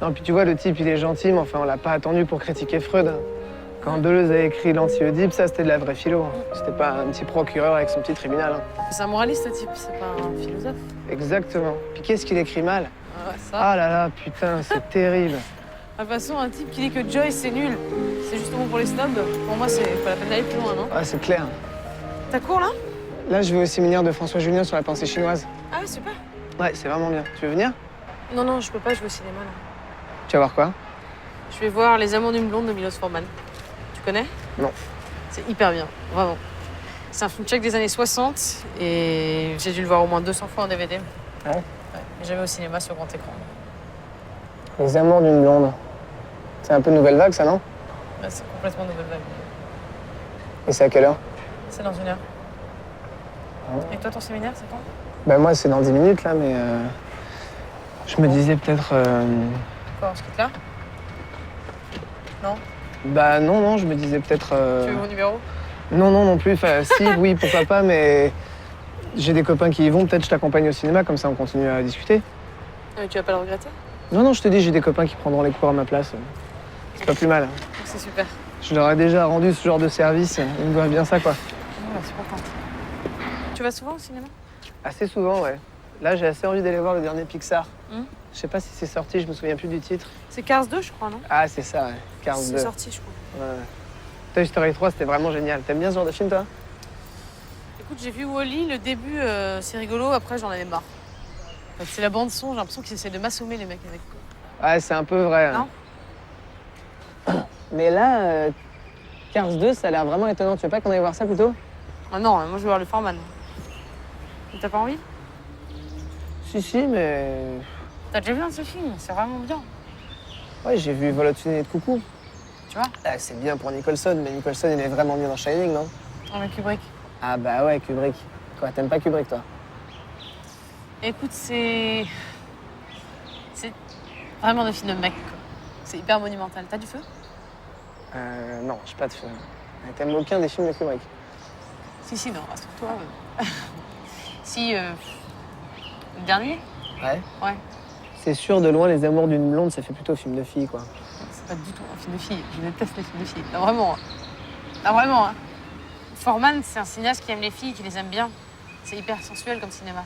Non, puis tu vois, le type, il est gentil, mais enfin, on l'a pas attendu pour critiquer Freud. Quand Deleuze a écrit l'Anti-Oedipe, ça, c'était de la vraie philo. C'était pas un petit procureur avec son petit tribunal. Hein. C'est un moraliste, ce type, c'est pas un philosophe. Exactement. Puis qu'est-ce qu'il écrit mal? Ah ouais, ça. Ah là là, putain, c'est terrible. De toute façon, un type qui dit que Joyce, c'est nul, c'est juste bon pour les snobs, pour moi, c'est pas la peine d'aller plus loin, non? Ah, c'est clair. T'as cours, là? Là, je vais au séminaire de François Julien sur la pensée chinoise. Ah ouais, super. Ouais, c'est vraiment bien. Tu veux venir? Non, non, je peux pas, je vais au cinéma, là. Tu vas voir quoi? Je vais voir Les Amours d'une blonde de Milos Forman. Tu connais? Non. C'est hyper bien, vraiment. C'est un film tchèque des années 60 et j'ai dû le voir au moins 200 fois en DVD. Ah ouais? Ouais, mais jamais au cinéma sur grand écran. Les amours d'une blonde. C'est un peu nouvelle vague, ça, non? Ouais, c'est complètement nouvelle vague. Et c'est à quelle heure? C'est dans 1 heure. Ah. Et toi, ton séminaire, c'est quand? Bah moi, c'est dans 10 minutes, là, mais... Je me disais peut-être... Quoi, on se quitte là? Non? Bah non, non, je me disais peut-être... Tu veux mon numéro? Non, non, non plus. Enfin, si, oui, pourquoi pas, mais... J'ai des copains qui y vont, peut-être je t'accompagne au cinéma, comme ça on continue à discuter. Ah, mais tu vas pas le regretter? Non, non, je te dis, j'ai des copains qui prendront les cours à ma place. C'est pas plus mal. C'est super. Je leur ai déjà rendu ce genre de service. Ils me doivent bien ça, quoi. Ouais, je suis contente. Tu vas souvent au cinéma? Assez souvent, ouais. Là, j'ai assez envie d'aller voir le dernier Pixar. Je Je sais pas si c'est sorti, je me souviens plus du titre. C'est Cars 2, je crois, non? Ah, c'est ça, ouais. Cars 2. C'est sorti, je crois. Ouais. Toy Story 3, c'était vraiment génial. T'aimes bien ce genre de film, toi? Écoute, j'ai vu Wall-E, le début, c'est rigolo, après j'en avais marre. En fait, c'est la bande-son, j'ai l'impression qu'ils essaient de m'assommer, les mecs, avec. Ouais, c'est un peu vrai. Non? Mais là, Cars 2, ça a l'air vraiment étonnant. Tu veux pas qu'on aille voir ça plutôt? Ah non, moi je veux voir le Foreman. T'as pas envie? Si, mais... T'as déjà vu un de ces films? C'est vraiment bien. Ouais, j'ai vu Vol au-dessus des nids de coucou. Tu vois? Ah, c'est bien pour Nicholson, mais Nicholson, il est vraiment bien dans Shining, non? Avec Kubrick. Ah bah ouais, Kubrick. Quoi, t'aimes pas Kubrick, toi? Écoute, c'est vraiment le film de mec, quoi. C'est hyper monumental. T'as du feu? Non, j'ai pas de film. T'aimes aucun des films de Kubrick? Si, non, rassure-toi. Si, le dernier? Ouais. Ouais. C'est sûr, de loin, Les Amours d'une blonde, ça fait plutôt film de fille, quoi. C'est pas du tout un film de filles. Je déteste les films de filles. Non, vraiment. Non, vraiment. Hein. Forman, c'est un cinéaste qui aime les filles, qui les aime bien. C'est hyper sensuel comme cinéma.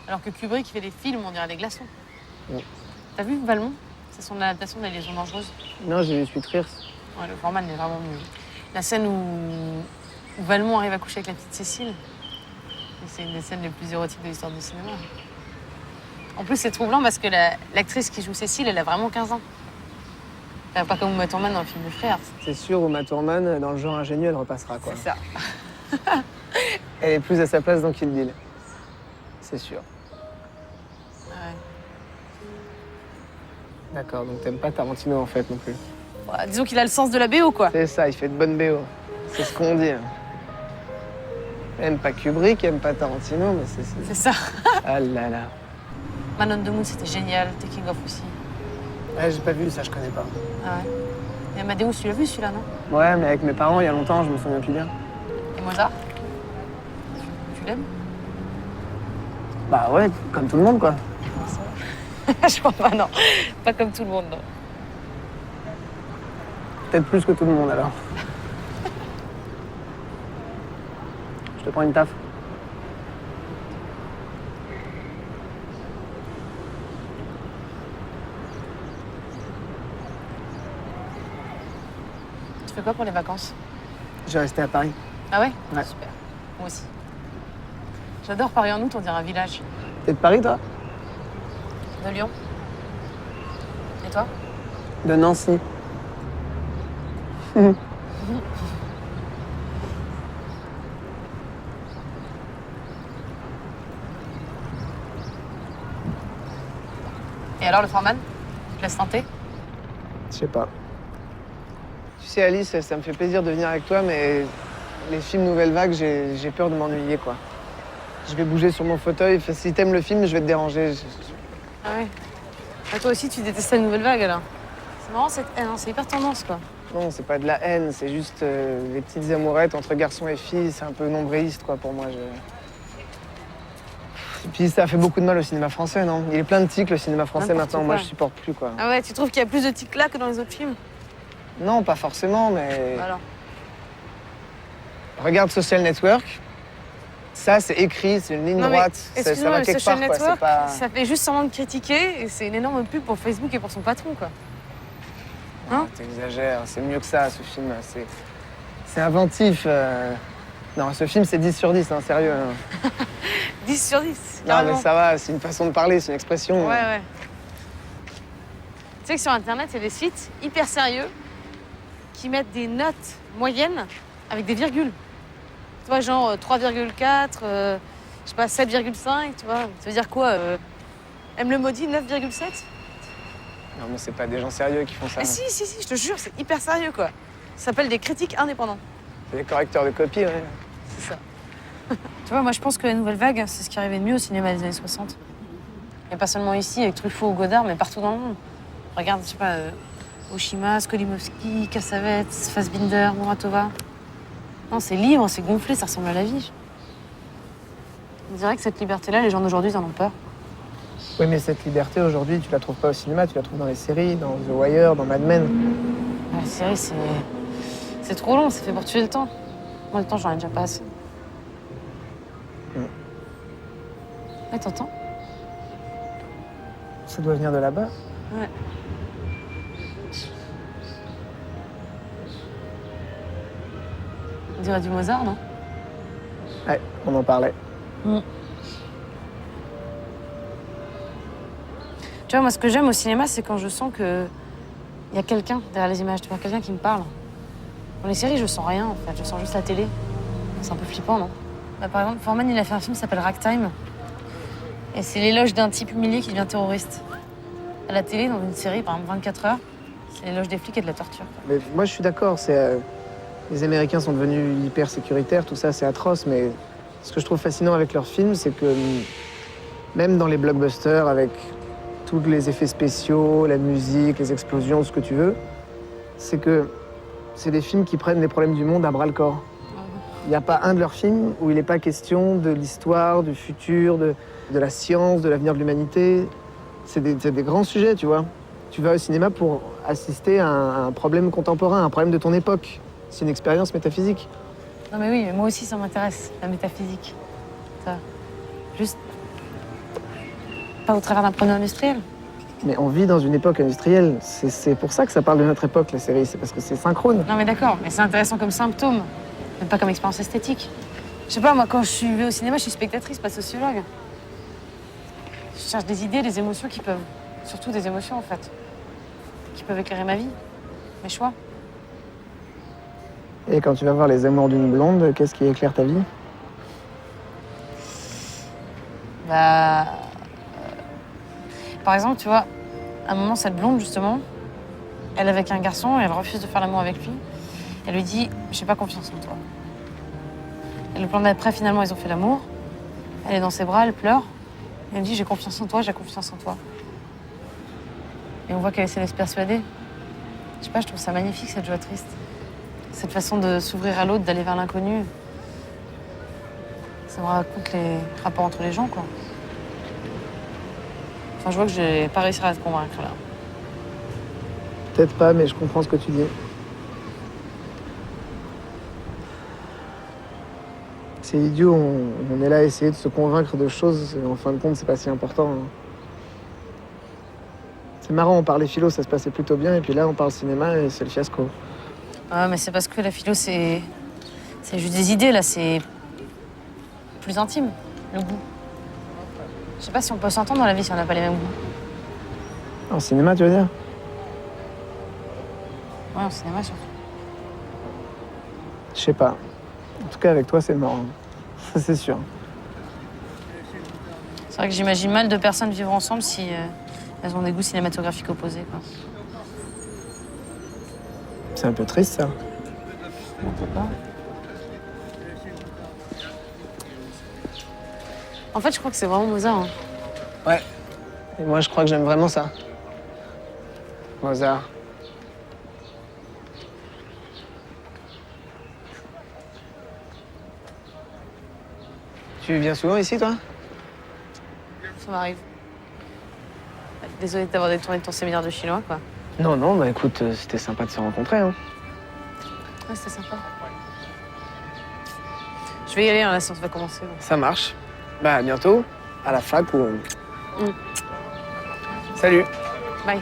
Alors que Kubrick, il fait des films, on dirait des glaçons. Mm. T'as vu Valmont? C'est son adaptation de La Liaison dangereuse. Non, j'ai vu Sweet Rears. Ouais, le Forman est vraiment mieux. La scène où Valmont arrive à coucher avec la petite Cécile, c'est une des scènes les plus érotiques de l'histoire du cinéma. En plus, c'est troublant parce que l'actrice qui joue Cécile, elle a vraiment 15 ans. Enfin, pas comme Uma Thurman dans le film de Frères. C'est sûr, Uma Thurman, dans le genre ingénieux, elle repassera, quoi. C'est ça. Elle est plus à sa place dans Kill Bill. C'est sûr. Ouais. D'accord, donc t'aimes pas Tarantino, en fait, non plus. Ouais, disons qu'il a le sens de la BO, quoi. C'est ça, il fait de bonnes BO. C'est ce qu'on dit. Hein. Aime pas Kubrick, aime pas Tarantino, mais c'est... C'est ça. Ah là là. Man on the Moon, c'était génial. Taking Off aussi. Ouais, j'ai pas vu ça, je connais pas. Ah ouais. Et Amadeus, tu l'as vu celui-là, non? Ouais, mais avec mes parents, il y a longtemps, je me souviens plus bien. Et Mozart? Tu l'aimes? Bah ouais, comme tout le monde, quoi. Je crois pas, non. Pas comme tout le monde, non. Peut-être plus que tout le monde, alors. Je te prends une taf. Tu fais quoi pour les vacances? Je vais rester à Paris. Ah ouais? Ouais. Super. Moi aussi. J'adore Paris en août, on dirait un village. T'es de Paris, toi? De Lyon. Et toi? De Nancy. Et alors, le Foreman? Tu te laisses tenter? Je sais pas. Tu sais, Alice, ça me fait plaisir de venir avec toi, mais les films Nouvelle Vague, j'ai peur de m'ennuyer, quoi. Je vais bouger sur mon fauteuil. Enfin, si t'aimes le film, je vais te déranger. Ah ouais. Ah, toi aussi, tu détestes la nouvelle vague, alors? C'est marrant, cette haine, hein, c'est hyper tendance, quoi. Non, c'est pas de la haine, c'est juste les petites amourettes entre garçons et filles. C'est un peu nombriliste, quoi, pour moi. Et puis ça fait beaucoup de mal au cinéma français, non? Il est plein de tics, le cinéma français N'importe maintenant. Moi, quoi. je supporte plus, quoi. Ah ouais, tu trouves qu'il y a plus de tics là que dans les autres films? Non, pas forcément, mais... Bah alors. Regarde Social Network. Ça, c'est écrit, c'est une ligne Non, mais droite. Ça excuse-moi, va le quelque Social part, quoi. C'est Network, pas... ça fait juste semblant de critiquer et c'est une énorme pub pour Facebook et pour son patron, quoi. Hein? T'exagères, c'est mieux que ça, ce film. C'est inventif. Non, ce film, c'est 10 sur 10, hein, sérieux. Hein. 10 sur 10, Non, carrément. mais ça va, c'est une façon de parler, c'est une expression. Ouais, ouais. Tu sais que sur Internet, il y a des sites hyper sérieux qui mettent des notes moyennes avec des virgules. Tu vois, genre 3,4, je sais pas, 7,5, tu vois. Ça veut dire quoi M le maudit, 9,7? Non, mais c'est pas des gens sérieux qui font ça. Ah si, si, si, je te jure, c'est hyper sérieux, quoi. Ça s'appelle des critiques indépendants. C'est des correcteurs de copie, ouais. C'est ça. Tu vois, moi, je pense que la nouvelle vague, c'est ce qui arrivait de mieux au cinéma des années 60. Et pas seulement ici, avec Truffaut ou Godard, mais partout dans le monde. Regarde, je sais pas, Oshima, Skolimowski, Cassavetes, Fassbinder, Muratova. Non, c'est libre, c'est gonflé, ça ressemble à la vie. On dirait que cette liberté-là, les gens d'aujourd'hui, ils en ont peur. Oui, mais cette liberté, aujourd'hui, tu la trouves pas au cinéma, tu la trouves dans les séries, dans The Wire, dans Mad Men. La série, c'est trop long, c'est fait pour tuer le temps. Moi, le temps, j'en ai déjà pas assez. Ouais, t'entends? Ça doit venir de là-bas. Ouais. On dirait du Mozart, non? Ouais, on en parlait. Tu vois, moi, ce que j'aime au cinéma, c'est quand je sens que il y a quelqu'un derrière les images, tu vois, quelqu'un qui me parle. Dans les séries, je sens rien, en fait. Je sens juste la télé. C'est un peu flippant, non? Bah, par exemple, Foreman, il a fait un film qui s'appelle Ragtime. Et c'est l'éloge d'un type humilié qui devient terroriste. À la télé, dans une série, par exemple 24 heures, c'est l'éloge des flics et de la torture. Mais moi, je suis d'accord, les Américains sont devenus hyper sécuritaires, tout ça, c'est atroce, mais ce que je trouve fascinant avec leurs films, c'est que même dans les blockbusters, avec tous les effets spéciaux, la musique, les explosions, ce que tu veux, c'est que c'est des films qui prennent les problèmes du monde à bras-le-corps. Il n'y a pas un de leurs films où il n'est pas question de l'histoire, du futur, de la science, de l'avenir de l'humanité. C'est des grands sujets, tu vois. Tu vas au cinéma pour assister à un problème contemporain, un problème de ton époque. C'est une expérience métaphysique. Non mais oui, mais moi aussi ça m'intéresse, la métaphysique. Ça. Juste pas au travers d'un pronom industriel. Mais on vit dans une époque industrielle. C'est pour ça que ça parle de notre époque, la série. C'est parce que c'est synchrone. Non mais d'accord, mais c'est intéressant comme symptôme, mais pas comme expérience esthétique. Je sais pas, moi quand je suis au cinéma, je suis spectatrice, pas sociologue. Je cherche des idées, des émotions qui peuvent, surtout des émotions en fait, qui peuvent éclairer ma vie, mes choix. Et quand tu vas voir Les Amours d'une blonde, qu'est-ce qui éclaire ta vie? Bah. Par exemple, tu vois, à un moment, cette blonde, justement, elle est avec un garçon et elle refuse de faire l'amour avec lui. Elle lui dit, j'ai pas confiance en toi. Et le plan d'après, finalement, ils ont fait l'amour. Elle est dans ses bras, elle pleure. Et elle dit, j'ai confiance en toi, j'ai confiance en toi. Et on voit qu'elle essaie de se persuader. Je sais pas, je trouve ça magnifique, cette joie triste. Cette façon de s'ouvrir à l'autre, d'aller vers l'inconnu. Ça me raconte les rapports entre les gens, quoi. Enfin, je vois que j'ai pas réussi à te convaincre, là. Peut-être pas, mais je comprends ce que tu dis. C'est idiot, on est là à essayer de se convaincre de choses, et en fin de compte, c'est pas si important. Hein. C'est marrant, on parlait philo, ça se passait plutôt bien, et puis là, on parle cinéma, et c'est le fiasco. Ah, mais c'est parce que la philo, c'est juste des idées, là, c'est plus intime, le goût. Je sais pas si on peut s'entendre dans la vie si on n'a pas les mêmes goûts. En cinéma, tu veux dire? Ouais, en cinéma, surtout. Je sais pas. En tout cas, avec toi, c'est mort. Ça, c'est sûr. C'est vrai que j'imagine mal deux personnes vivre ensemble si elles ont des goûts cinématographiques opposés, quoi. C'est un peu triste, ça. Pourquoi? En fait, je crois que c'est vraiment Mozart. Hein. Ouais. Et moi, je crois que j'aime vraiment ça. Mozart. Tu viens souvent ici, toi? ça m'arrive. Désolée de t'avoir détourné de ton séminaire de chinois, quoi. Non, non, bah écoute, c'était sympa de se rencontrer. Hein. Ouais, c'était sympa. Je vais y aller, hein, la séance va commencer. Donc. Ça marche. Bah à bientôt, à la fac ou... Salut. Bye.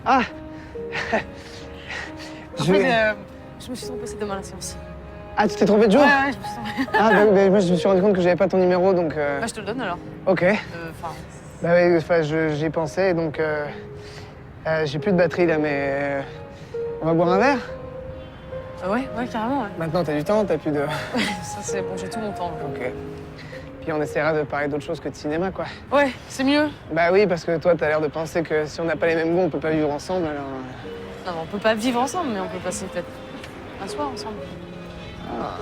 Ah En fait, je me suis trompée, c'est demain la séance. Ah, tu t'es trompé de jour? Ouais, je me suis trompée. Ah, bah, moi je me suis rendu compte que j'avais pas ton numéro, donc... Bah, je te le donne alors. Ok. Enfin, Bah oui, enfin, j'y pensais, donc... j'ai plus de batterie là, mais... on va boire un verre? ouais, carrément, ouais. Maintenant, t'as du temps, t'as plus de... Ça, c'est bon, j'ai tout mon temps. Là. Ok. Puis on essaiera de parler d'autre chose que de cinéma, quoi. Ouais, c'est mieux. Bah oui, parce que toi, t'as l'air de penser que si on n'a pas les mêmes goûts, on peut pas vivre ensemble, alors... Non, mais on peut pas vivre ensemble, mais on peut passer peut-être un soir ensemble. Ah.